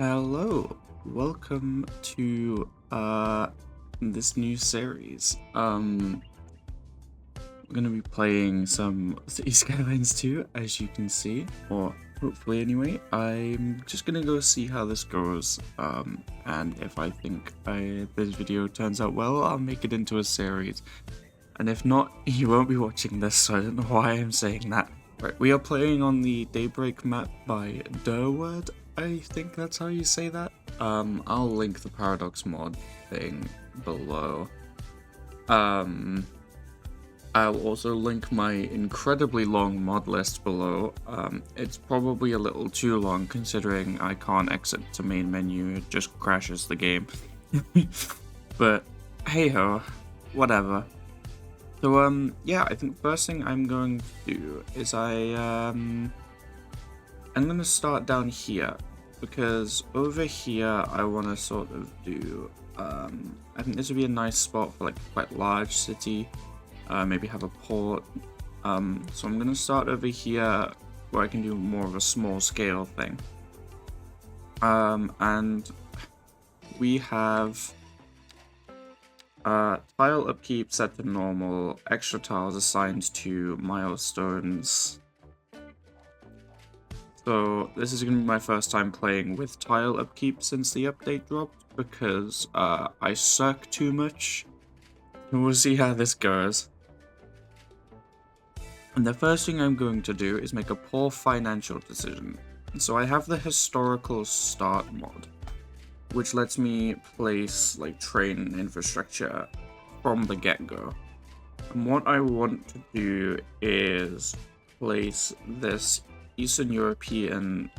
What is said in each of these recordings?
Hello, welcome to this new series. We're gonna be playing some Skylines 2, as you can see, or hopefully anyway. I'm just gonna go see how this goes, and if I think this video turns out well, I'll make it into a series. And if not, you won't be watching this, so I don't know why I'm saying that. Right, we are playing on the Daybreak map by Durward. I think that's how you say that. I'll link the Paradox mod thing below. I'll also link my incredibly long mod list below. It's probably a little too long considering I can't exit the main menu, it just crashes the game. But hey ho, whatever. So yeah, I think the first thing I'm going to do is I'm gonna start down here, because over here I want to sort of do, I think this would be a nice spot for like a quite large city, maybe have a port, so I'm gonna start over here where I can do more of a small scale thing, and we have tile upkeep set to normal, extra tiles assigned to milestones. So this is going to be my first time playing with tile upkeep since the update dropped, because I suck too much. We'll see how this goes. And the first thing I'm going to do is make a poor financial decision. So I have the historical start mod, which lets me place like train infrastructure from the get-go. And what I want to do is place this Eastern European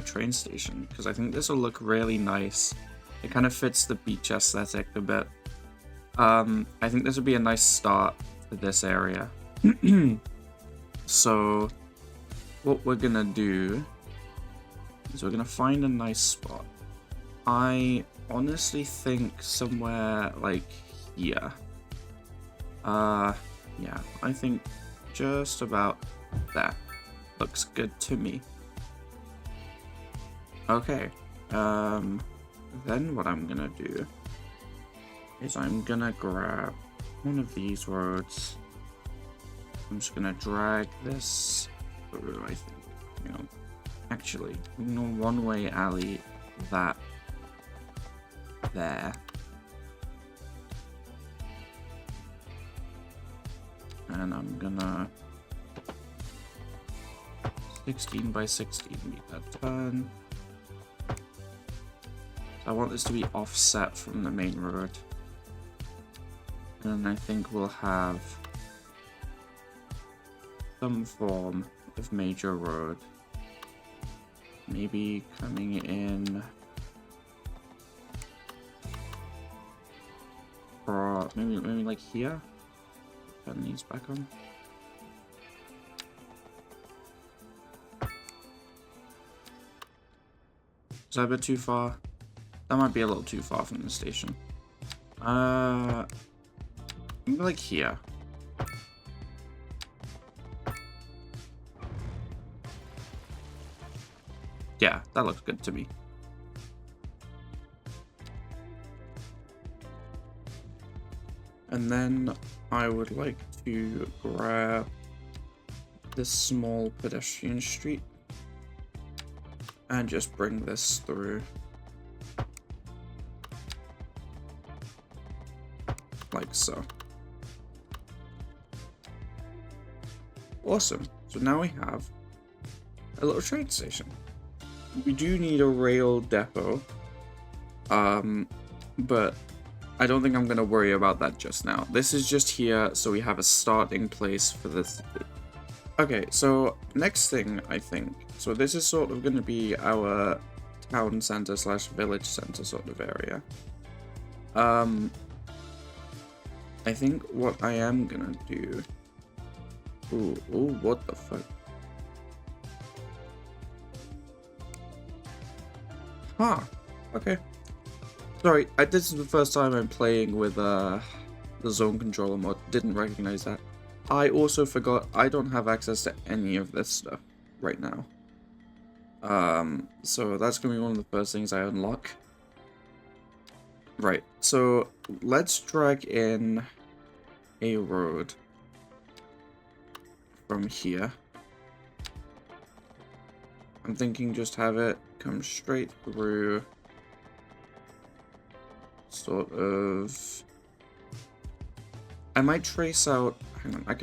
train station, because I think this will look really nice. It kind of fits the beach aesthetic a bit. I think this would be a nice start to this area. So what we're gonna do is we're gonna find a nice spot. I honestly think somewhere like here. Yeah, I think just about that looks good to me. Okay, then what I'm gonna do is I'm gonna grab one of these roads. I'm just gonna drag this through, I think. You know, actually, one-way alley that there. And I'm gonna 16 by 16 make that turn. I want this to be offset from the main road. And I think we'll have some form of major road. Maybe coming in or maybe like here. Turn these back on. Is that a bit too far? That might be a little too far from the station. Maybe like here. Yeah, that looks good to me. And then I would like to grab this small pedestrian street and just bring this through. Like so. Awesome. So now we have a little train station. We do need a rail depot, but I don't think I'm going to worry about that just now. This is just here, so we have a starting place for this. Okay, so next thing, I think. So this is sort of going to be our town center slash village center sort of area. I think what I am going to do... Ooh, what the fuck? Huh, okay. Sorry, this is the first time I'm playing with the zone controller mod. Didn't recognize that. I also forgot I don't have access to any of this stuff right now. So that's gonna be one of the first things I unlock. Right, so let's drag in a road from here. I'm thinking just have it come straight through, sort of. I might trace out, hang on, I'll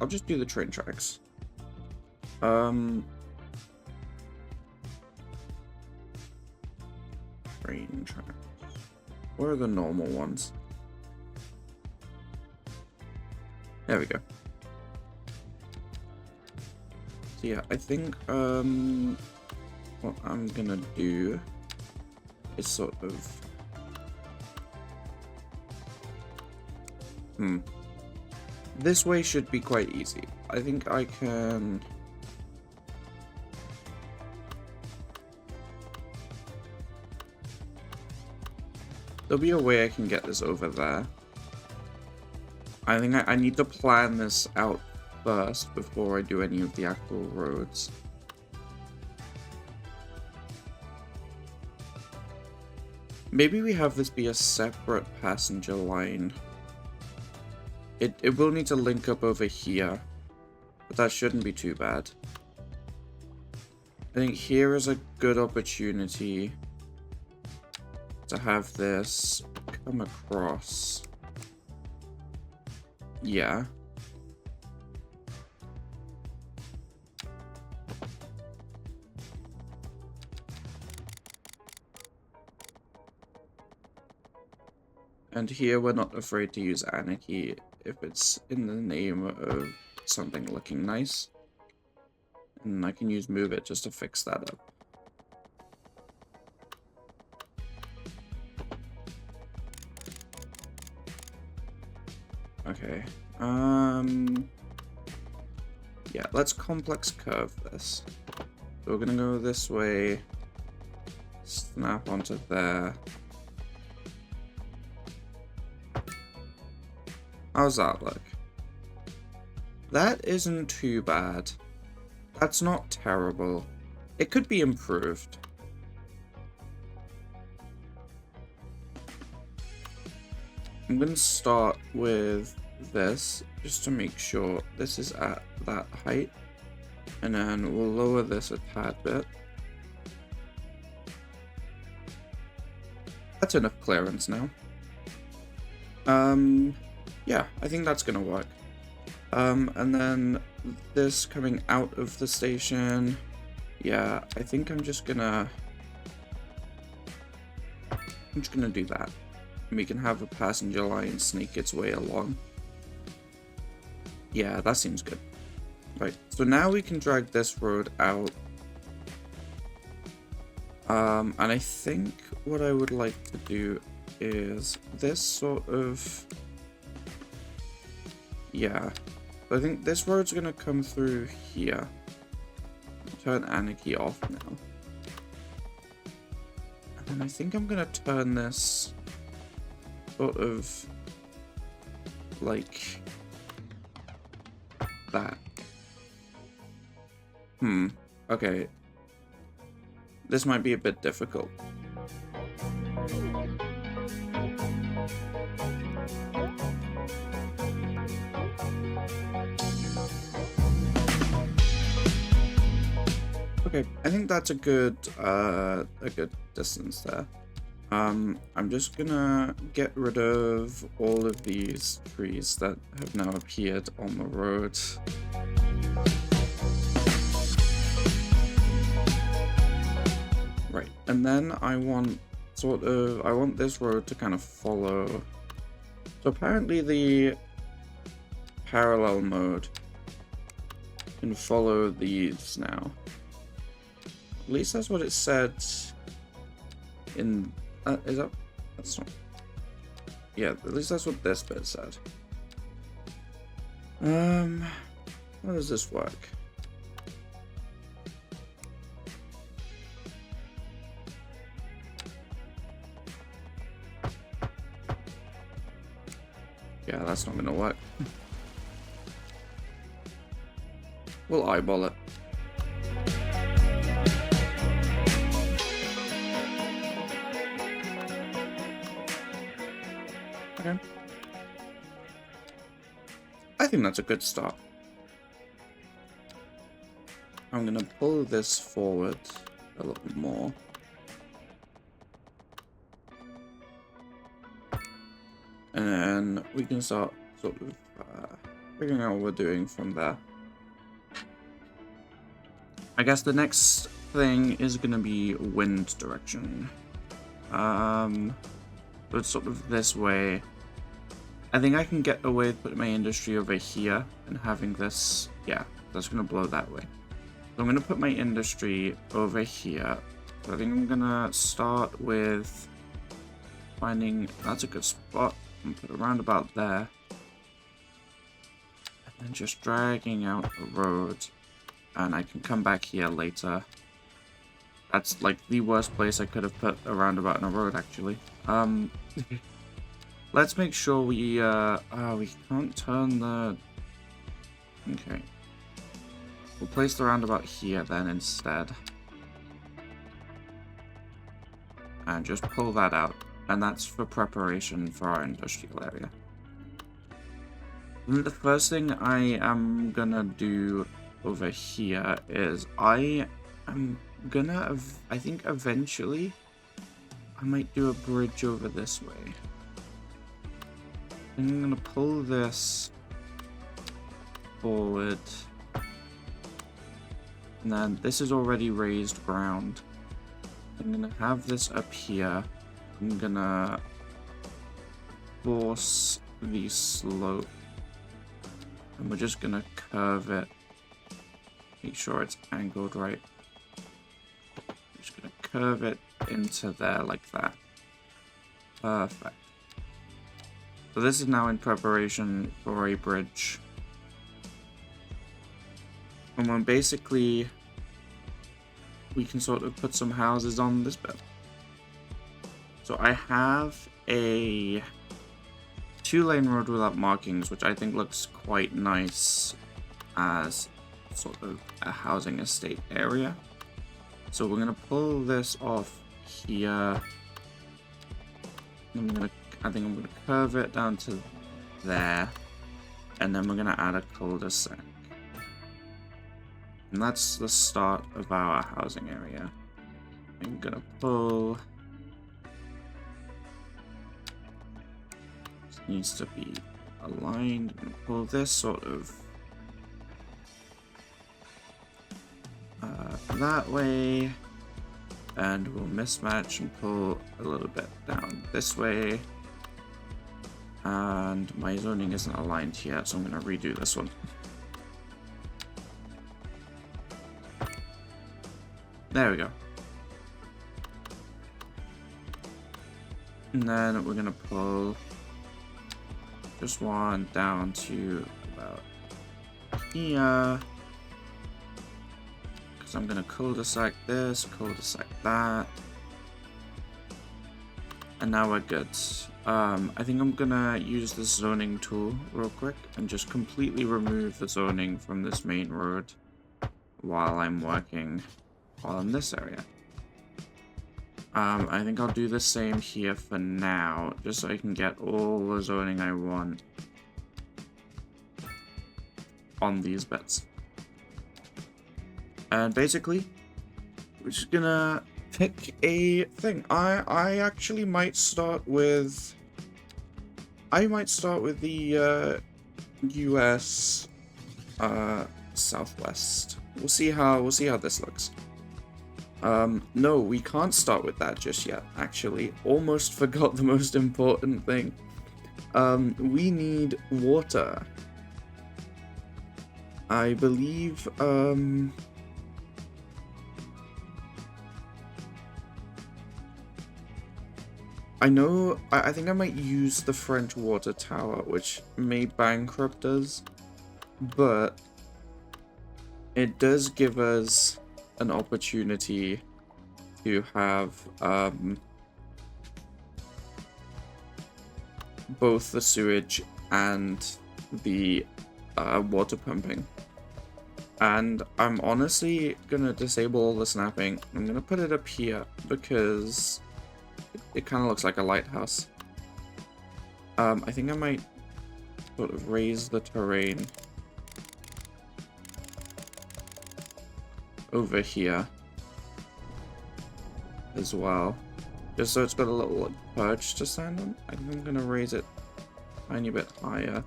just do the train tracks. Train tracks. What are the normal ones? There we go. So yeah, I think what I'm gonna do is sort of this way should be quite easy. I think I can there'll be a way I can get this over there. I think I need to plan this out first before I do any of the actual roads. Maybe we have this be a separate passenger line. It will need to link up over here, but that shouldn't be too bad. I think here is a good opportunity to have this come across. Yeah. And here we're not afraid to use anarchy if it's in the name of something looking nice. And I can use move it just to fix that up. Okay. Yeah, let's complex curve this. So we're gonna go this way, snap onto there. How's that look? That isn't too bad. That's not terrible. It could be improved. I'm gonna start with this, just to make sure this is at that height. And then we'll lower this a tad bit. That's enough clearance now. Yeah, I think that's gonna work. And then this coming out of the station. Yeah, I think I'm just gonna do that. And we can have a passenger line sneak its way along. Yeah, that seems good. Right, so now we can drag this road out. And I think what I would like to do is this sort of... Yeah, I think this road's gonna come through here. Turn anarchy off now. And then I think I'm gonna turn this sort of like that. Okay. This might be a bit difficult. Okay, I think that's a good distance there. I'm just gonna get rid of all of these trees that have now appeared on the road. Right, and then I want this road to kind of follow. So apparently the parallel mode can follow these now. At least that's what it said in... is that... That's not... Yeah, at least that's what this bit said. How does this work? Yeah, that's not gonna work. We'll eyeball it. Okay. I think that's a good start. I'm gonna pull this forward a little more. And then we can start sort of figuring out what we're doing from there. I guess the next thing is gonna be wind direction. But sort of this way. I think I can get away with putting my industry over here and having this, yeah, that's gonna blow that way. So I'm gonna put my industry over here. So I think I'm gonna start with finding, that's a good spot, and put a roundabout there. And then just dragging out a road, and I can come back here later. That's like the worst place I could have put a roundabout and a road, actually. Let's make sure we can't turn the... Okay. We'll place the roundabout here then instead. And just pull that out. And that's for preparation for our industrial area. And the first thing I am gonna do over here is I think eventually I might do a bridge over this way. I'm gonna pull this forward. And then this is already raised ground. I'm gonna have this up here. I'm gonna force the slope. And we're just gonna curve it. Make sure it's angled right. I'm just gonna curve it into there like that. Perfect. So this is now in preparation for a bridge. And then basically we can sort of put some houses on this bit. So I have a 2-lane road without markings, which I think looks quite nice as sort of a housing estate area. So we're gonna pull this off here. I think I'm gonna curve it down to there, and then we're gonna add a cul-de-sac. And that's the start of our housing area. I'm gonna pull... This needs to be aligned. I'm gonna pull this sort of that way, and we'll mismatch and pull a little bit down this way. And my zoning isn't aligned here, so I'm gonna redo this one. There we go. And then we're gonna pull just one down to about here. Because I'm gonna cul-de-sac this, cul-de-sac that. And now we're good. I think I'm gonna use the zoning tool real quick and just completely remove the zoning from this main road while I'm working on this area. I think I'll do the same here for now, just so I can get all the zoning I want on these bits. And basically, we're just gonna pick a thing. I actually might start with... I might start with the US Southwest. We'll see how this looks. No, we can't start with that just yet, actually. Almost forgot the most important thing. We need water. I believe, I think I might use the French water tower, which may bankrupt us, but it does give us an opportunity to have both the sewage and the water pumping. And I'm honestly gonna disable all the snapping. I'm gonna put it up here because it kind of looks like a lighthouse. I think I might sort of raise the terrain over here as well, just so it's got a little perch to stand on. I think I'm gonna raise it a tiny bit higher,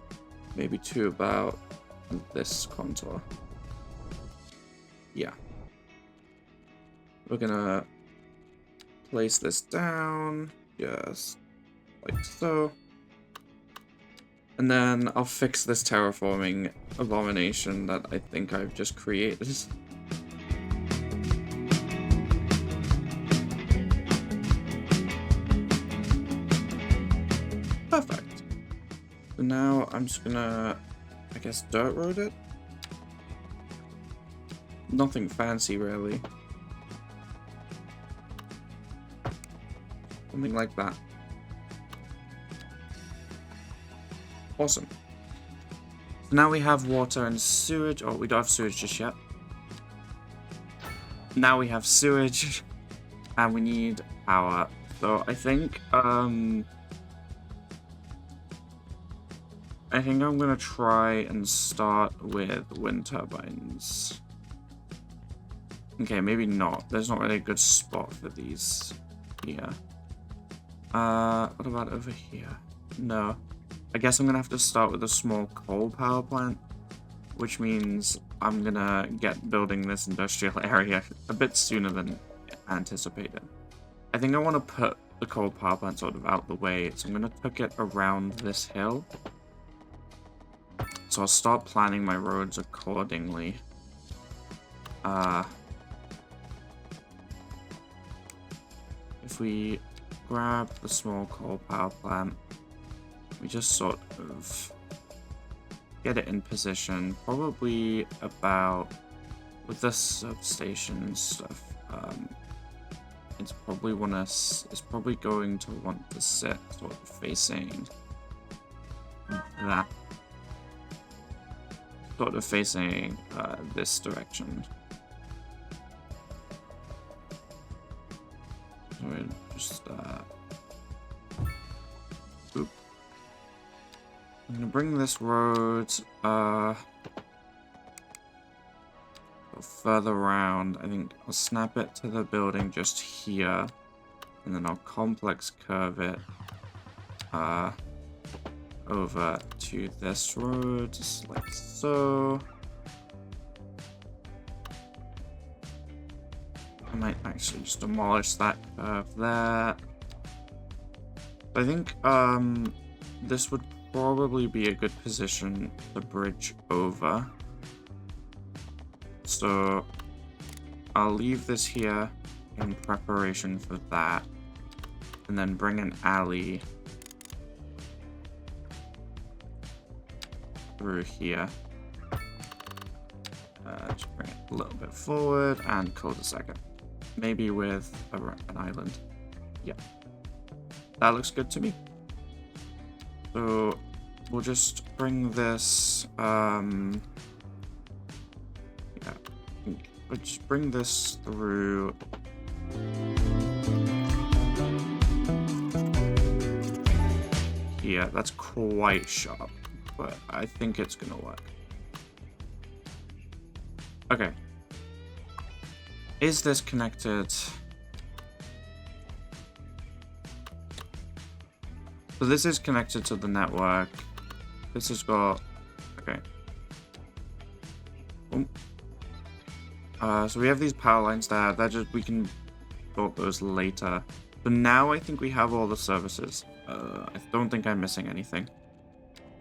maybe to about this contour. Yeah. We're gonna place this down, just like so. And then I'll fix this terraforming abomination that I think I've just created. Perfect. So now I'm just gonna, I guess, dirt road it. Nothing fancy, really. Something like that. Awesome. So now we have water and sewage. Oh, we don't have sewage just yet. Now we have sewage, and we need power. So I think I'm gonna try and start with wind turbines. Okay, maybe not. There's not really a good spot for these here. What about over here? No. I guess I'm gonna have to start with a small coal power plant, which means I'm gonna get building this industrial area a bit sooner than anticipated. I think I want to put the coal power plant sort of out the way, so I'm gonna tuck it around this hill. So I'll start planning my roads accordingly. If we grab the small coal power plant, we just sort of get it in position, probably about, with this substation and stuff, it's probably going to want to sit sort of facing that, sort of facing this direction. So we'll just oop. I'm gonna bring this road further around. I think I'll snap it to the building just here, and then I'll complex curve it over to this road, just like so. I might actually just demolish that curve there. I think this would probably be a good position to bridge over. So I'll leave this here in preparation for that, and then bring an alley through here. Just bring it a little bit forward and cul-de-sac it. Maybe with an island. Yeah. That looks good to me. So we'll just bring this, yeah, we'll just bring this through. Yeah, that's quite sharp, but I think it's gonna work. Okay. Is this connected? So this is connected to the network. This has got, okay. So we have these power lines there. We can sort those later. But now I think we have all the services. I don't think I'm missing anything.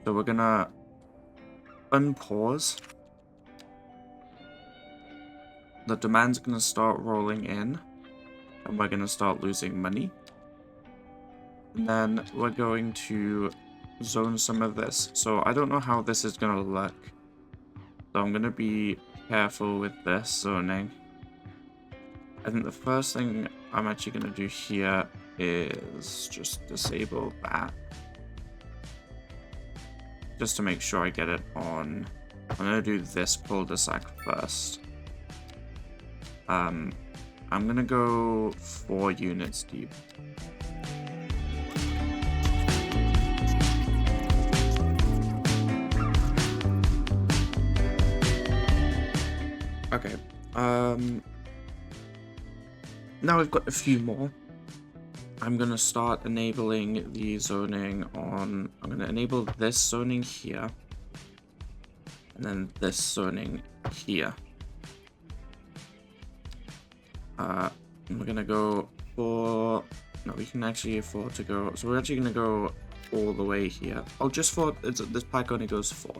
So we're gonna unpause. The demand's gonna start rolling in, and we're gonna start losing money. And then we're going to zone some of this. So I don't know how this is gonna look. So I'm gonna be careful with this zoning. I think the first thing I'm actually gonna do here is just disable that. Just to make sure I get it on. I'm gonna do this cul-de-sac first. I'm gonna go 4 units deep. Okay. Now we've got a few more. I'm gonna start enabling the zoning on. I'm gonna enable this zoning here, and then this zoning here. We're gonna go for. No, we can actually afford to go. So we're actually gonna go all the way here. Oh, just for this pack only goes 4.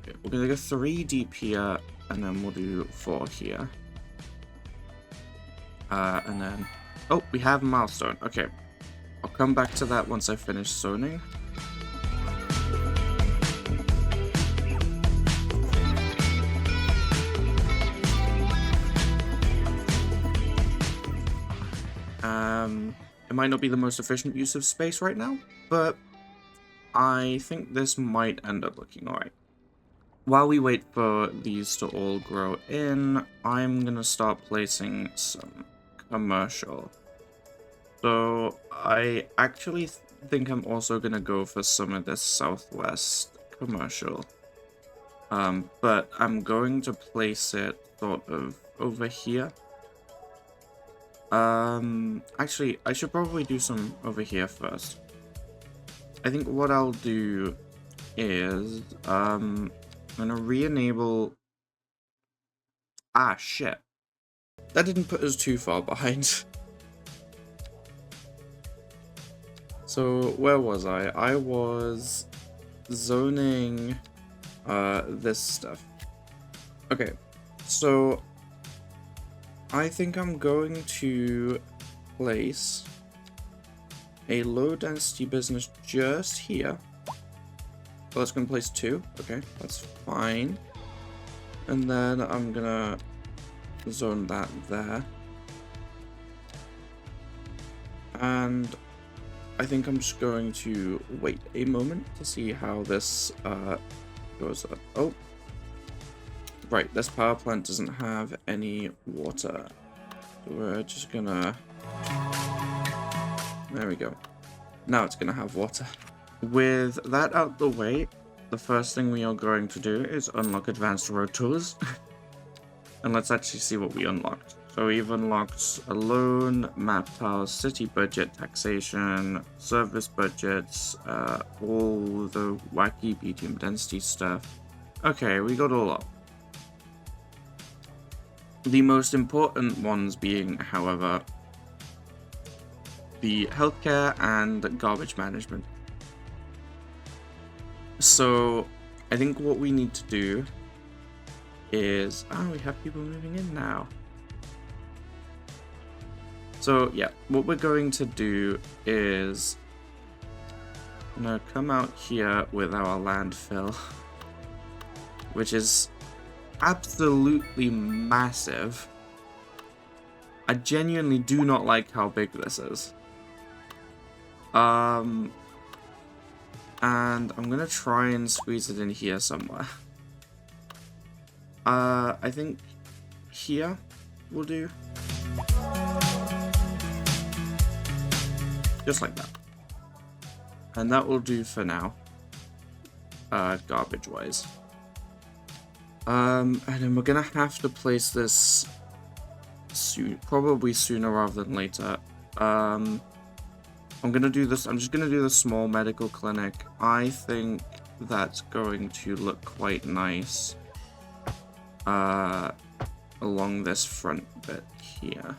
Okay, we're gonna go 3 deep here, and then we'll do 4 here. And then, oh, we have a milestone. Okay, I'll come back to that once I finish zoning. It might not be the most efficient use of space right now, but I think this might end up looking alright. While we wait for these to all grow in, I'm gonna start placing some commercial. So I actually think I'm also gonna go for some of this southwest commercial. But I'm going to place it sort of over here. Actually, I should probably do some over here first. I think what I'll do is, I'm gonna re-enable... Ah, shit. That didn't put us too far behind. So, where was I? I was zoning, this stuff. Okay, so I think I'm going to place a low density business just here. Well, that's going to place 2. Okay, that's fine. And then I'm going to zone that there. And I think I'm just going to wait a moment to see how this goes up. Oh. Right, this power plant doesn't have any water. So we're just gonna... There we go. Now it's gonna have water. With that out the way, the first thing we are going to do is unlock advanced road tours. And let's actually see what we unlocked. So we've unlocked a loan, map tiles, city budget, taxation, service budgets, all the wacky medium density stuff. Okay, we got all up. The most important ones being, however, the healthcare and garbage management. So, I think what we need to do is... Oh, we have people moving in now. So, yeah, what we're going to do is... I'm going to come out here with our landfill, which is absolutely massive. I genuinely do not like how big this is. And I'm gonna try and squeeze it in here somewhere. I think here will do. Just like that. And that will do for now. Garbage wise. And then we're gonna have to place this soon, probably sooner rather than later. I'm gonna do this. I'm just gonna do the small medical clinic. I think that's going to look quite nice along this front bit here.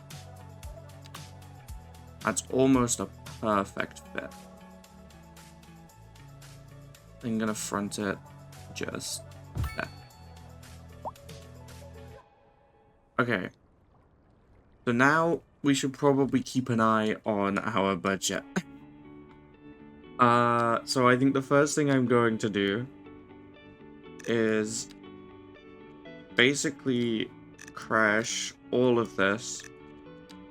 That's almost a perfect fit. I'm gonna front it just there. Okay, so now we should probably keep an eye on our budget. So I think the first thing I'm going to do is basically crash all of this,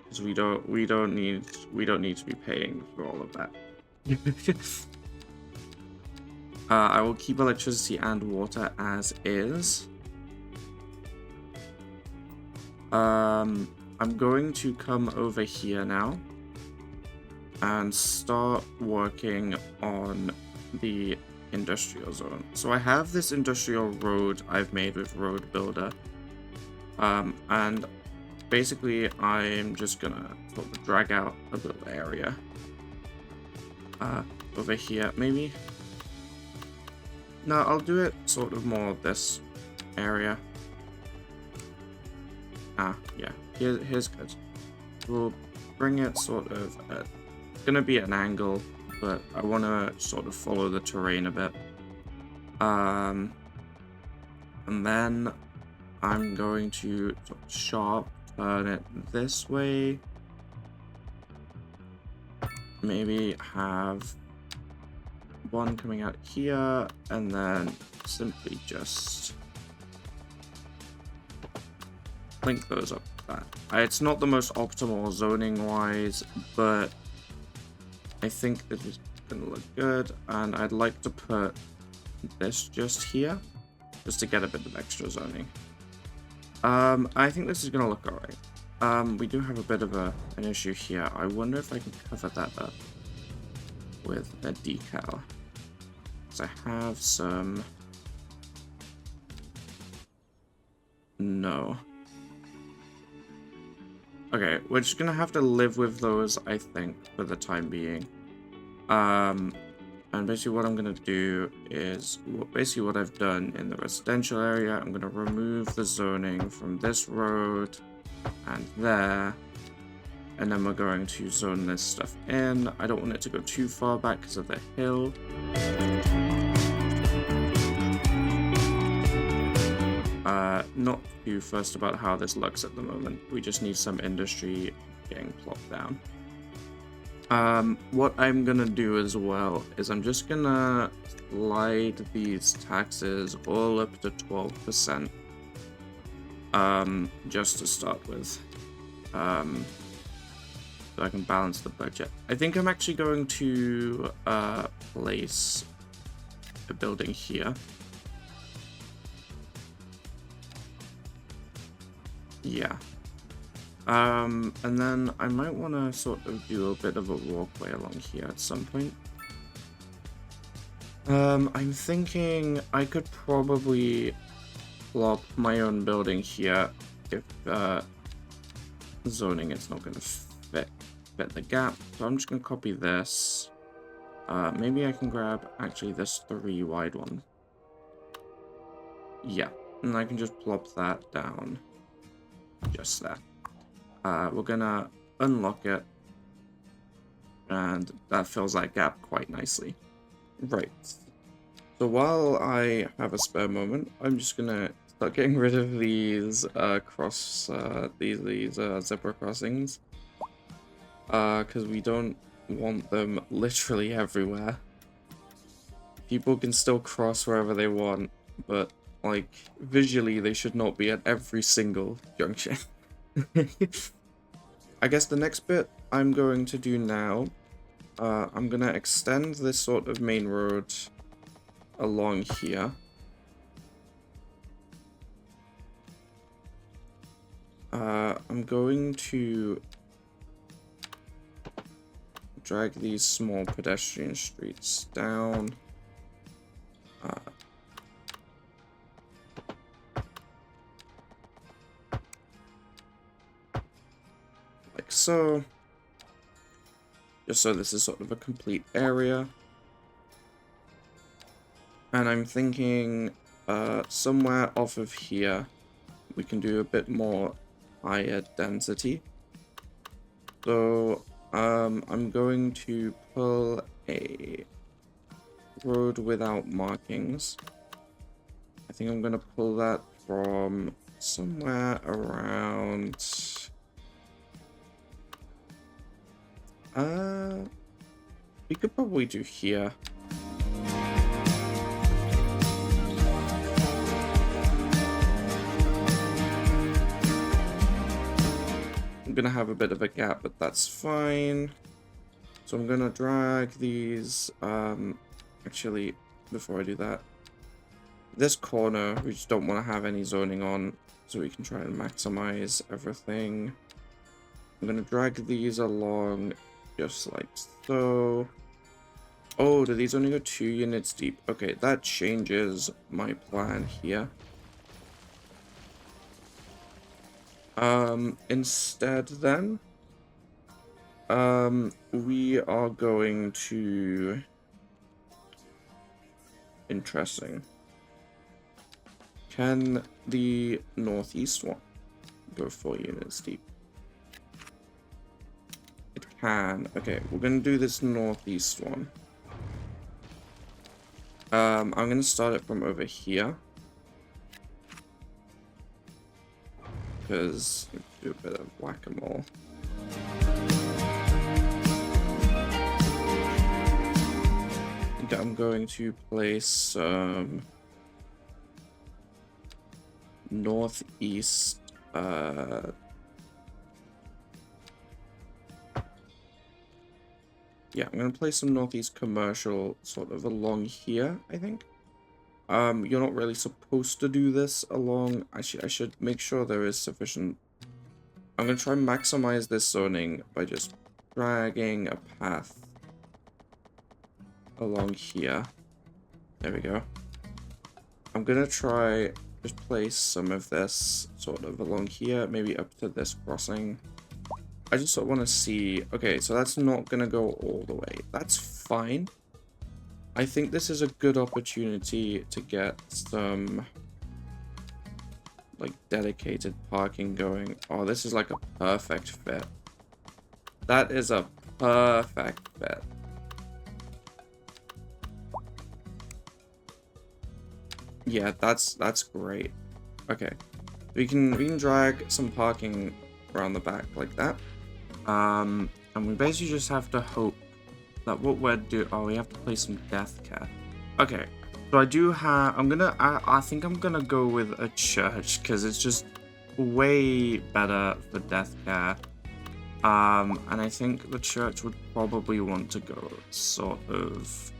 because we don't need to be paying for all of that. I will keep electricity and water as is. I'm going to come over here now and start working on the industrial zone. So I have this industrial road I've made with Road Builder. And basically I'm just gonna sort of drag out a little area over here, maybe. No, I'll do it sort of more of this area. Yeah, here's good. We'll bring it sort of at, it's gonna be at an angle, but I want to sort of follow the terrain a bit. And then I'm going to sort of sharp turn it this way. Maybe have one coming out here, and then simply just link those up like that. It's not the most optimal zoning wise, but I think this is gonna look good, and I'd like to put this just here, just to get a bit of extra zoning. I think this is gonna look alright. We do have a bit of an issue here. I wonder if I can cover that up with a decal. Because I have some... No. Okay, we're just gonna have to live with those, I think, for the time being. And basically what I'm gonna do is, basically what I've done in the residential area, I'm gonna remove the zoning from this road and there, and then we're going to zone this stuff in. I don't want it to go too far back because of the hill. Not too fussed about how this looks at the moment. We just need some industry getting plopped down. What I'm gonna do as well is I'm just gonna slide these taxes all up to 12%. Just to start with. So I can balance the budget. I think I'm actually going to place a building here. Yeah. And then I might want to sort of do a bit of a walkway along here at some point. I'm thinking I could probably plop my own building here if zoning is not going to fit the gap. So I'm just going to copy this. Maybe I can grab actually this 3 wide one. Yeah, and I can just plop that down. Just that. We're gonna unlock it, and that fills that gap quite nicely. Right. So while I have a spare moment, I'm just gonna start getting rid of these zebra crossings, because we don't want them literally everywhere. People can still cross wherever they want, but like visually they should not be at every single junction. I guess the next bit I'm going to do now, I'm gonna extend this sort of main road along here. I'm going to drag these small pedestrian streets down. Like so. Just so this is sort of a complete area. And I'm thinking somewhere off of here we can do a bit more higher density. So I'm going to pull a road without markings. I think I'm going to pull that from somewhere around... we could probably do here. I'm gonna have a bit of a gap, but that's fine. So I'm gonna drag these, actually, before I do that, this corner, we just don't want to have any zoning on, so we can try and maximize everything. I'm gonna drag these along just like so. Oh, do these only go 2 units deep? Okay, that changes my plan here. Instead then, we are going to... Interesting. Can the northeast one go 4 units deep? It can. Okay, we're gonna do this northeast one. I'm gonna start it from over here. Because do a bit of whack-a-mole. I think I'm going to place northeast yeah, I'm gonna place some northeast commercial sort of along here, I think. You're not really supposed to do this along. I should make sure there is sufficient. I'm gonna try and maximize this zoning by just dragging a path along here. There we go. I'm gonna try just place some of this sort of along here, maybe up to this crossing. I just sort of want to see. Okay, so that's not gonna go all the way. That's fine. I think this is a good opportunity to get some like dedicated parking going. Oh, this is like a perfect fit. That is a perfect fit. Yeah, that's great. Okay. We can drag some parking around the back like that. And we basically just have to hope that what we're doing... Oh, we have to play some death care. Okay. So I do have... I think I'm gonna go with a church, because it's just way better for death care. And I think the church would probably want to go sort of...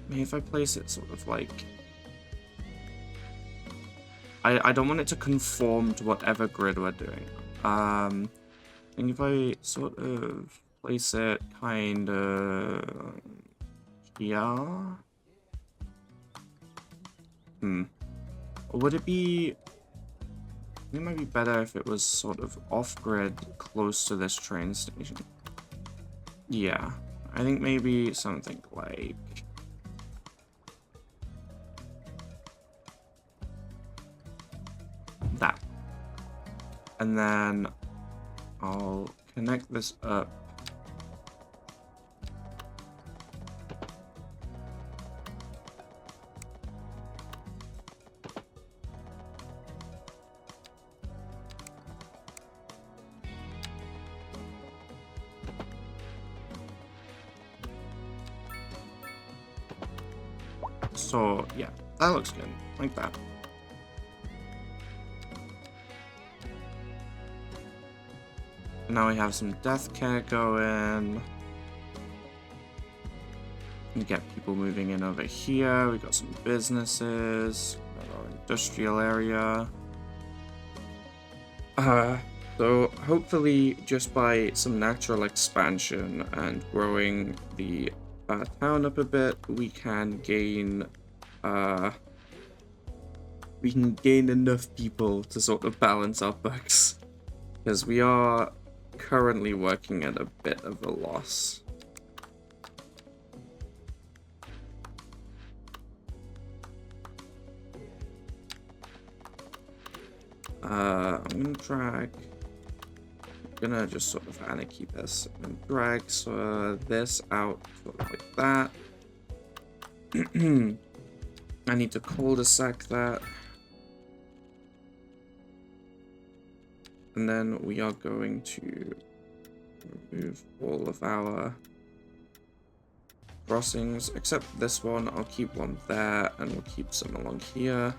Maybe if I place it sort of like... I don't want it to conform to whatever grid we're doing. I think if I sort of place it kind of here. Or would it be... I think it might be better if it was sort of off-grid, close to this train station. Yeah, I think maybe something like... that. And then I'll connect this up. So yeah, that looks good, like that. Now we have some death care going. We get people moving in over here. We got some businesses. Got our industrial area. So hopefully just by some natural expansion and growing the town up a bit, we can gain enough people to sort of balance our books. Because we are currently working at a bit of a loss. I'm gonna drag. I'm gonna just sort of anarchy this and drag this out sort of like that. I need to cul-de-sac that. And then we are going to remove all of our crossings, except this one. I'll keep one there, and we'll keep some along here.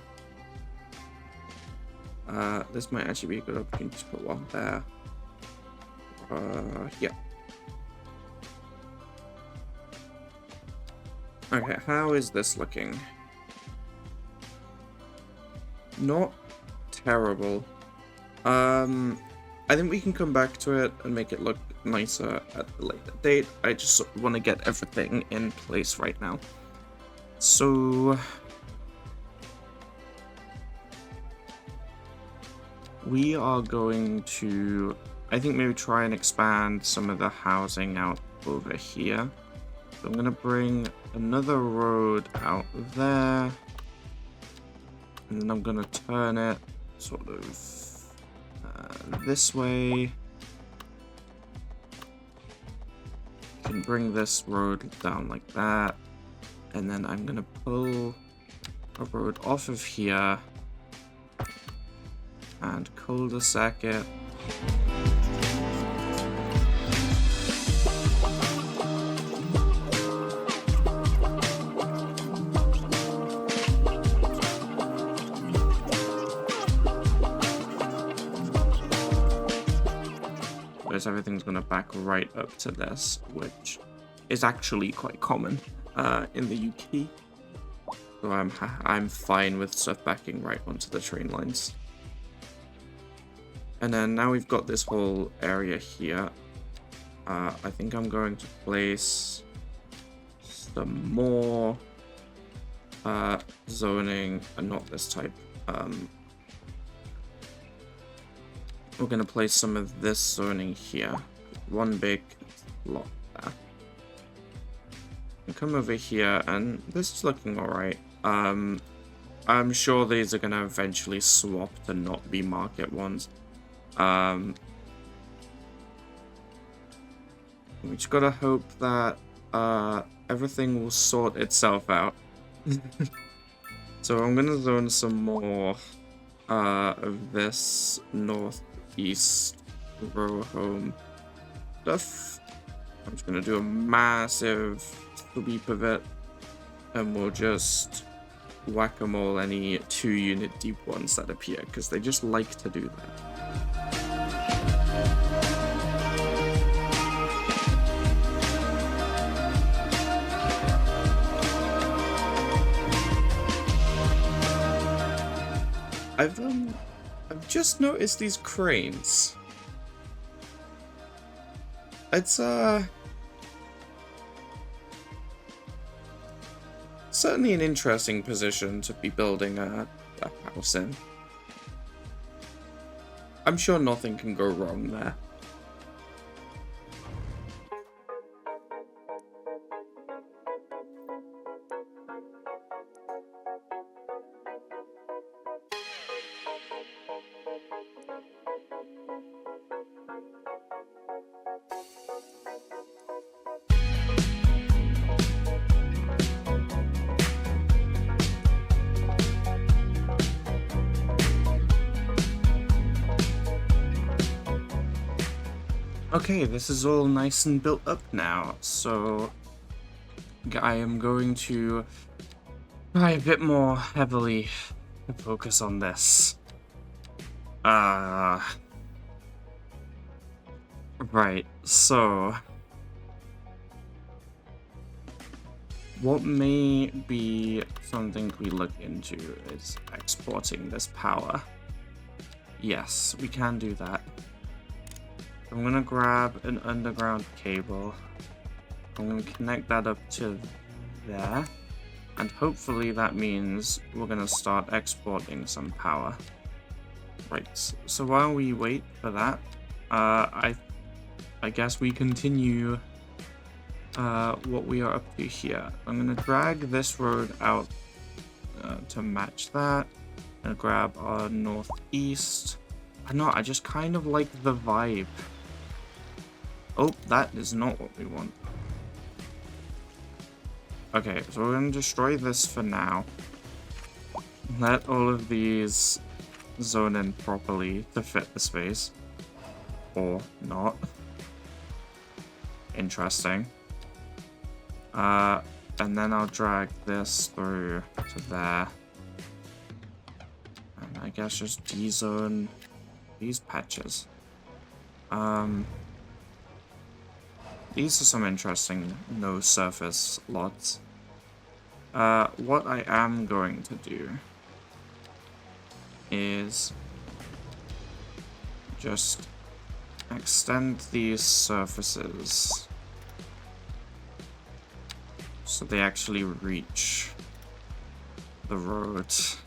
This might actually be a good opportunity to put one there. Yeah. Okay, how is this looking? Not terrible. I think we can come back to it and make it look nicer at a later date. I just want to get everything in place right now. So we are going to, I think, maybe try and expand some of the housing out over here. So I'm going to bring another road out there. And then I'm going to turn it sort of this way. Can bring this road down like that. And then I'm going to pull a road off of here and cul-de-sac it. Whereas everything's going to back right up to this, which is actually quite common in the UK. So I'm fine with stuff backing right onto the train lines. And then now we've got this whole area here. I think I'm going to place some more zoning, and not this type. We're going to place some of this zoning here. One big lot there. And come over here, and this is looking alright. I'm sure these are going to eventually swap to not be market ones. We just gotta hope that everything will sort itself out. So I'm gonna zone some more of this northeast row home stuff. I'm just gonna do a massive sweep of it, and we'll just whack-a-mole any 2-unit deep ones that appear, because they just like to do that. I've just noticed these cranes. It's certainly an interesting position to be building a house in. I'm sure nothing can go wrong there. Okay, this is all nice and built up now, so I am going to try a bit more heavily to focus on this. Right, so what may be something we look into is exporting this power. Yes, we can do that. I'm gonna grab an underground cable. I'm gonna connect that up to there. And hopefully that means we're gonna start exporting some power. Right, so while we wait for that, I guess we continue what we are up to here. I'm gonna drag this road out to match that. And grab our northeast. I just kind of like the vibe. Oh, that is not what we want. Okay, so we're going to destroy this for now. Let all of these zone in properly to fit the space. Or not. Interesting. And then I'll drag this through to there. And I guess just D-zone these patches. These are some interesting no-surface lots. What I am going to do is just extend these surfaces so they actually reach the road. It's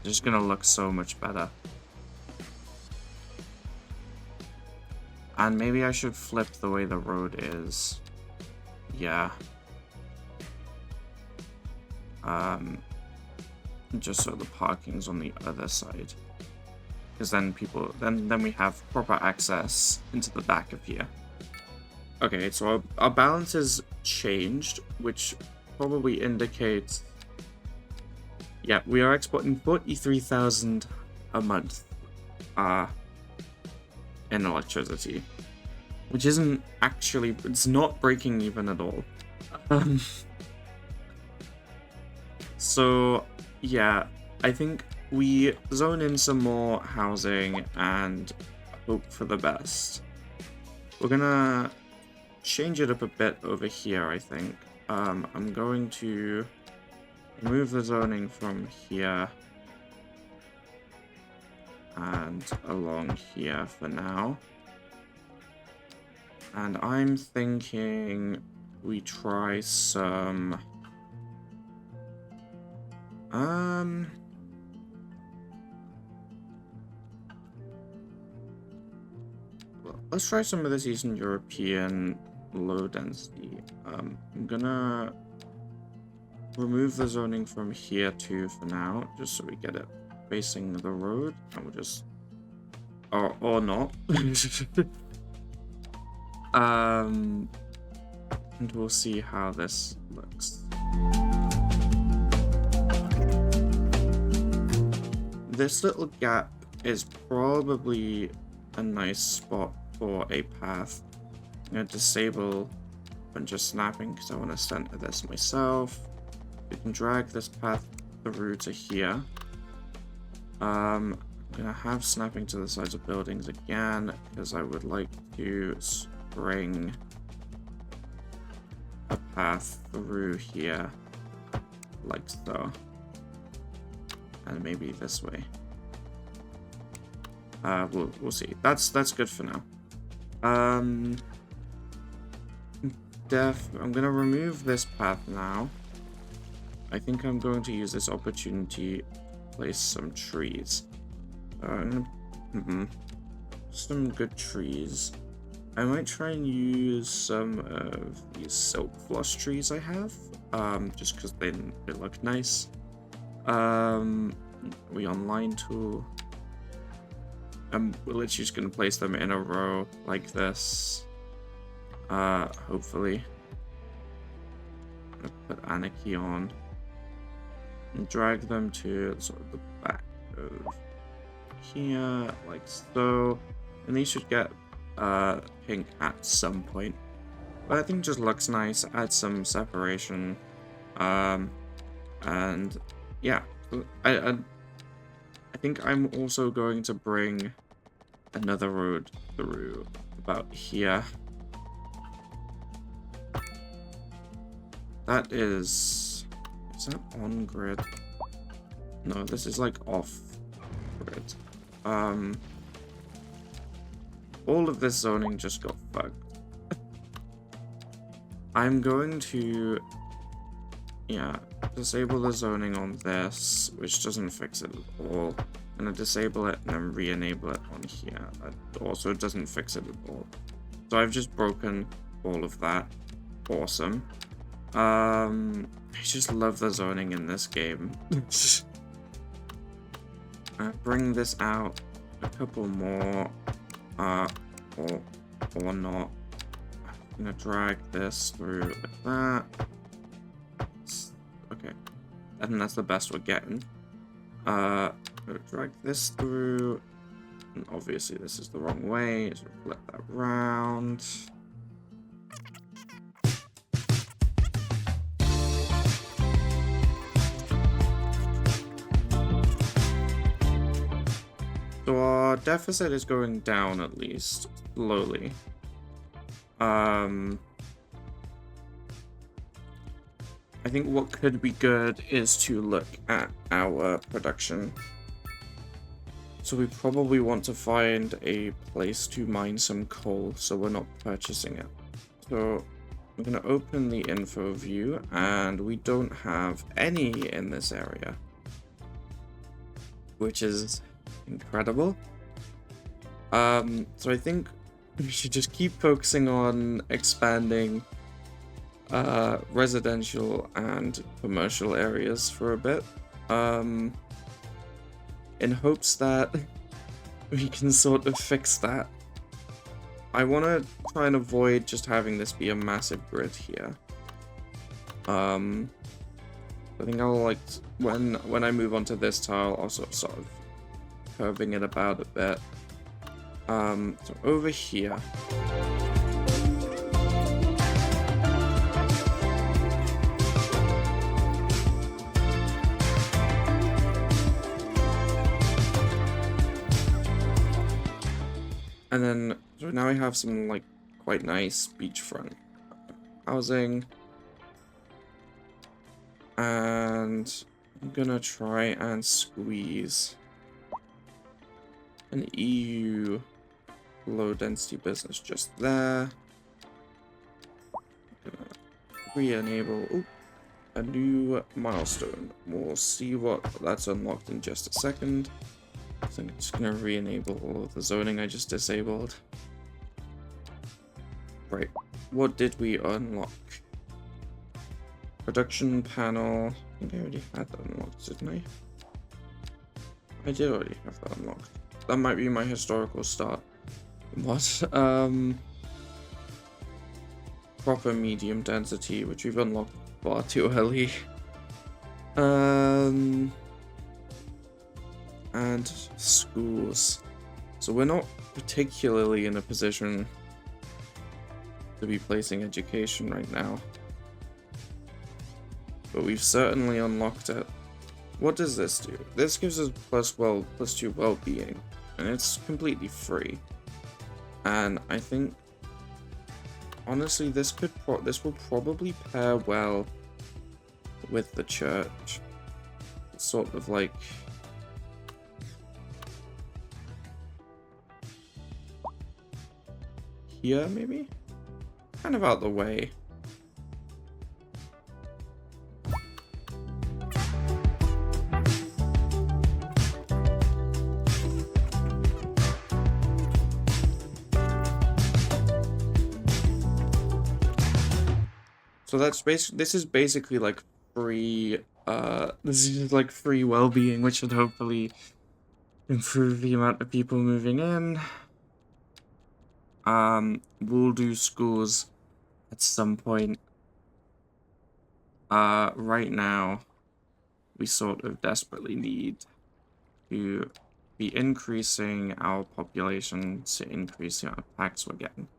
just gonna look so much better. And maybe I should flip the way the road is. Yeah. Just so the parking's on the other side. Because then then we have proper access into the back of here. Okay, so our balance has changed, which probably indicates... Yeah, we are exporting 43,000 a month in electricity. Which isn't actually... It's not breaking even at all. So, yeah, I think we zone in some more housing and hope for the best. We're gonna change it up a bit over here, I think. I'm going to remove the zoning from here and along here for now. And I'm thinking we try some... let's try some of this Eastern European low density. I'm gonna remove the zoning from here too for now, just so we get it facing the road, and we'll just... or not. And we'll see how this looks. This little gap is probably a nice spot for a path. I'm going to disable a bunch of snapping because I want to center this myself. We can drag this path through to here. I'm going to have snapping to the sides of buildings again because I would like to spring a path through here like so. And maybe this way. We'll see. That's good for now. I'm gonna remove this path now. I think I'm going to use this opportunity to place some trees. Some good trees. I might try and use some of these silk floss trees I have, just because they look nice. We online tool. We're literally just gonna place them in a row like this. Hopefully. I'm gonna put Anarchy on and drag them to sort of the back of here, like so. And these should get pink at some point. But I think it just looks nice. Add some separation. And yeah, I think I'm also going to bring another road through about here. That is that on grid? No, this is like off grid. All of this zoning just got fucked. I'm going to, yeah, disable the zoning on this, which doesn't fix it at all. I'm gonna disable it and then re-enable it on here. That also doesn't fix it at all. So I've just broken all of that. Awesome. I just love the zoning in this game. Bring this out a couple more, or not. I'm gonna drag this through like that. Okay, I think that's the best we're getting. I'm gonna drag this through, and obviously this is the wrong way, so flip that round. So our deficit is going down, at least slowly. I think what could be good is to look at our production. So we probably want to find a place to mine some coal so we're not purchasing it. So I'm going to open the info view, and we don't have any in this area, which is incredible. So I think we should just keep focusing on expanding residential and commercial areas for a bit, in hopes that we can sort of fix that. I want to try and avoid just having this be a massive grid here. I think I'll like when I move on to this tile, I'll sort of curving it about a bit. So over here. And then, so now I have some, like, quite nice beachfront housing. And I'm gonna try and squeeze an EU low-density business just there. I'm gonna re-enable a new milestone. We'll see what that's unlocked in just a second. So I'm just gonna re-enable all of the zoning I just disabled. Right, what did we unlock? Production panel. I think I already had that unlocked, didn't I? I did already have that unlocked. That might be my historical start. What? Proper medium density, which we've unlocked far too early. And schools. So we're not particularly in a position to be placing education right now. But we've certainly unlocked it. What does this do? This gives us +2 well-being, and it's completely free. And I think, honestly, this will probably pair well with the church. It's sort of like here, maybe? Kind of out the way. So that's this is basically like free, this is like free well-being, which should hopefully improve the amount of people moving in. We'll do schools at some point. Right now, we sort of desperately need to be increasing our population to increase the amount of tax we're getting.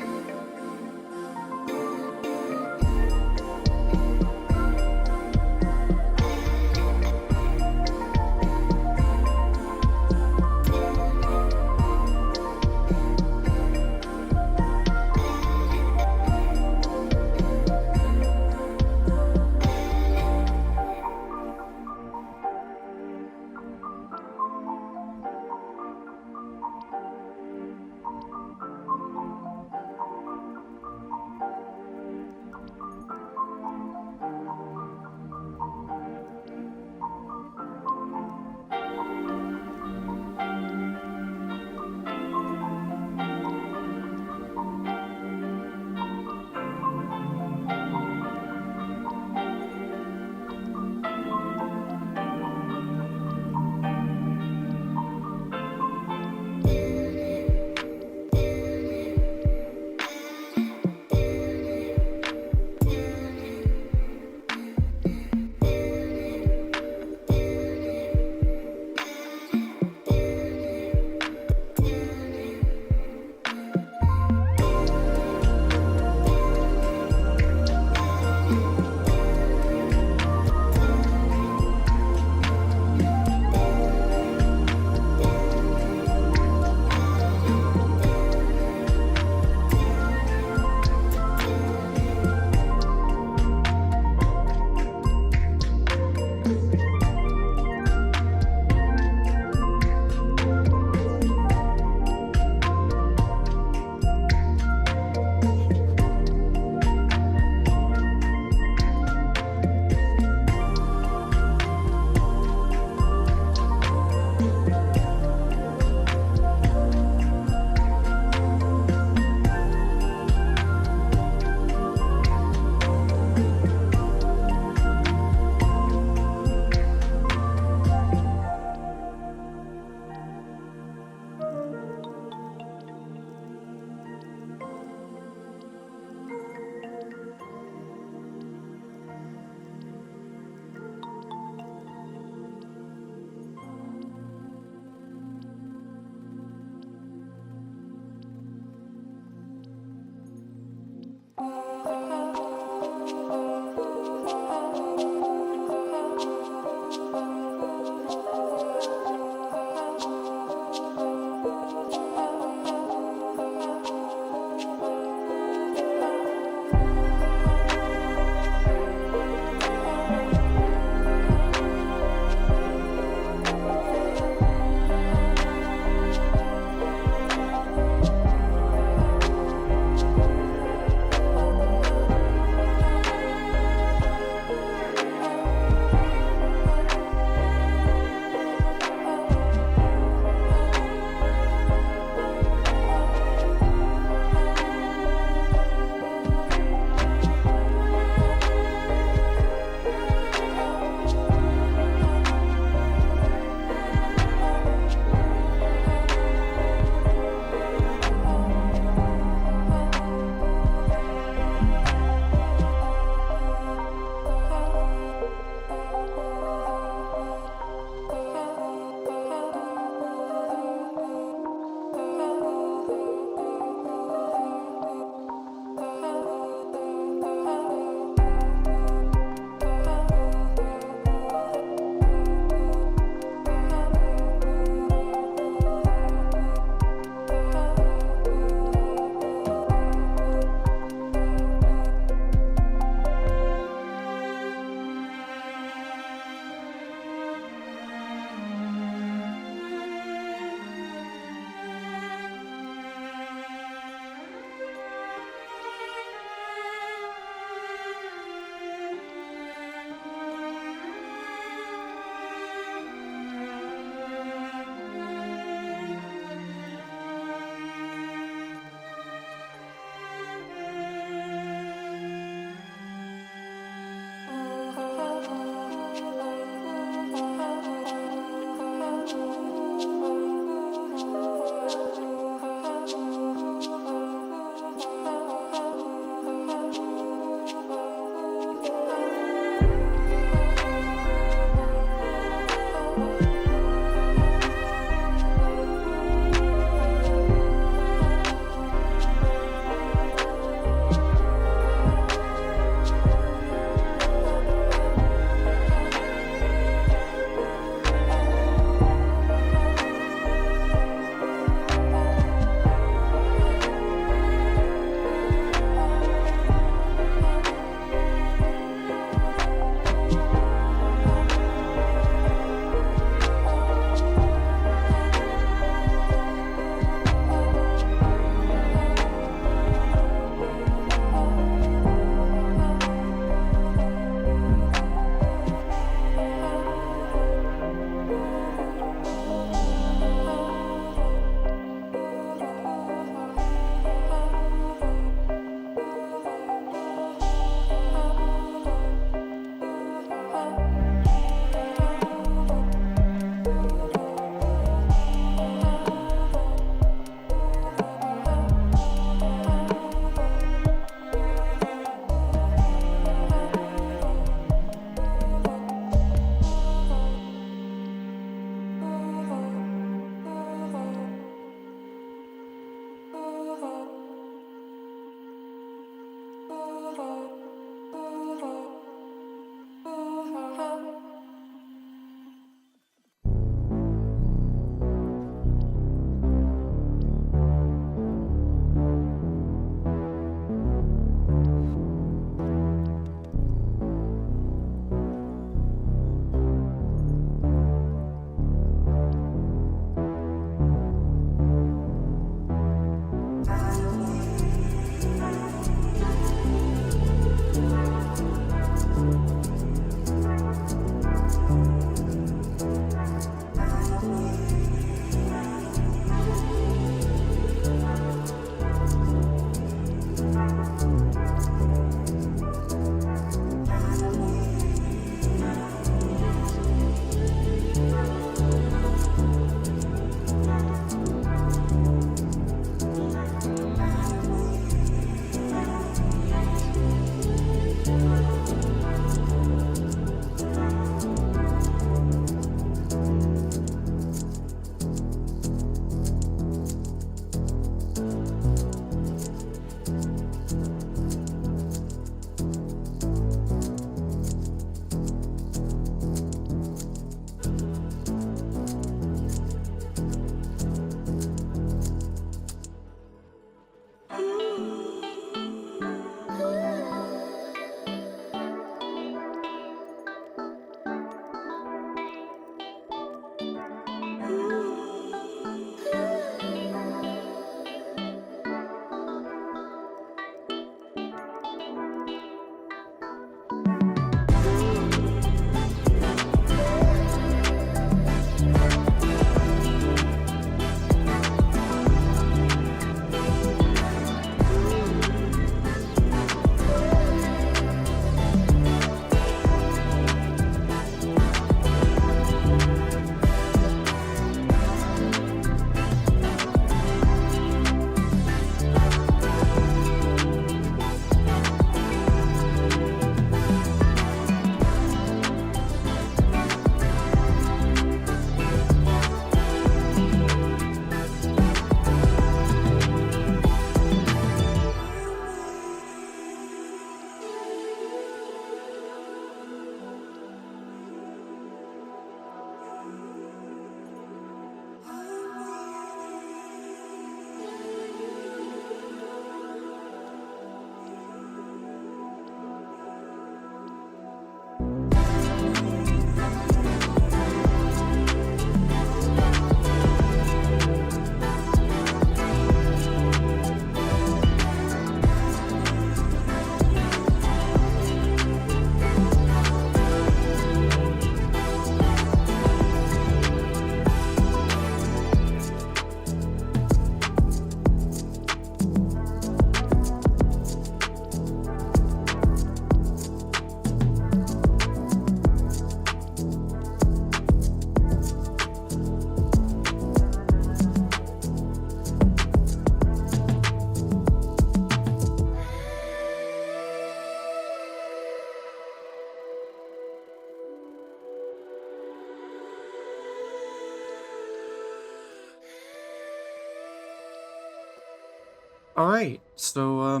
Alright, so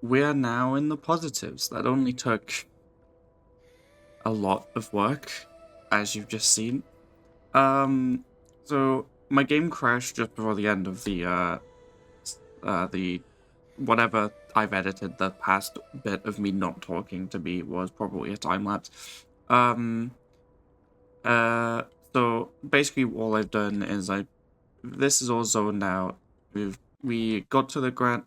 we're now in the positives. That only took a lot of work, as you've just seen. So my game crashed just before the end of the whatever I've edited. The past bit of me not talking to me was probably a time lapse. Um, uh, so basically all I've done is this is all zoned out. We got to the grant.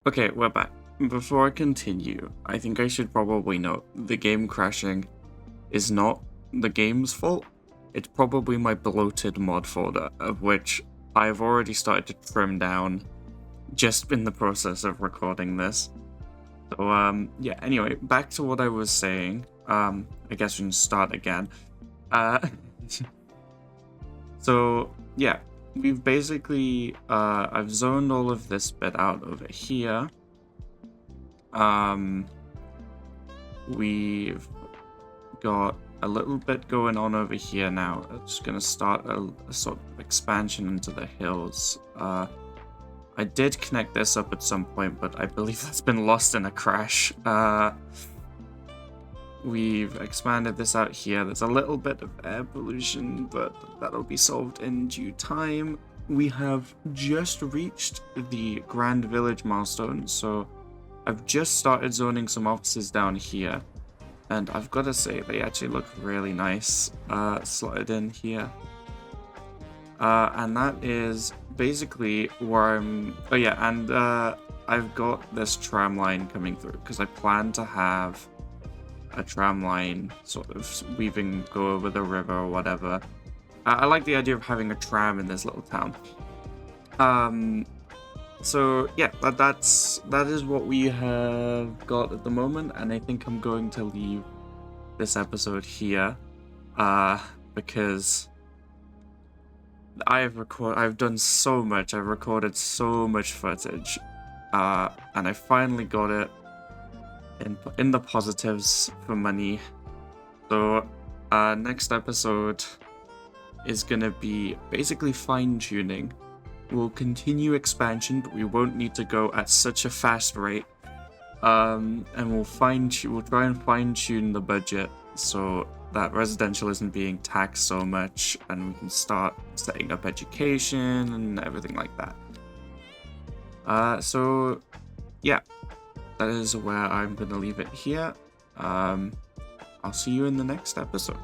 Okay, we're back. Before I continue, I think I should probably note the game crashing is not the game's fault. It's probably my bloated mod folder, of which I've already started to trim down just in the process of recording this. So, yeah, anyway, back to what I was saying. I guess we can start again. Uh, so, yeah, we've basically, I've zoned all of this bit out over here. We've got a little bit going on over here now. I'm just going to start a sort of expansion into the hills. I did connect this up at some point, but I believe that's been lost in a crash. We've expanded this out here. There's a little bit of air pollution, but that'll be solved in due time. We have just reached the Grand Village milestone, so I've just started zoning some offices down here. And I've got to say, they actually look really nice slotted in here. And that is basically where I'm... Oh yeah, and I've got this tram line coming through, because I plan to have a tram line sort of go over the river or whatever. I like the idea of having a tram in this little town. So yeah, that is what we have got at the moment, and I think I'm going to leave this episode here, because I've done so much. I've recorded so much footage, and I finally got it in the positives for money. So next episode is gonna be basically fine-tuning. We'll continue expansion, but we won't need to go at such a fast rate. And we'll try and fine-tune the budget so that residential isn't being taxed so much, and we can start setting up education and everything like that. So yeah, that is where I'm gonna leave it here. I'll see you in the next episode.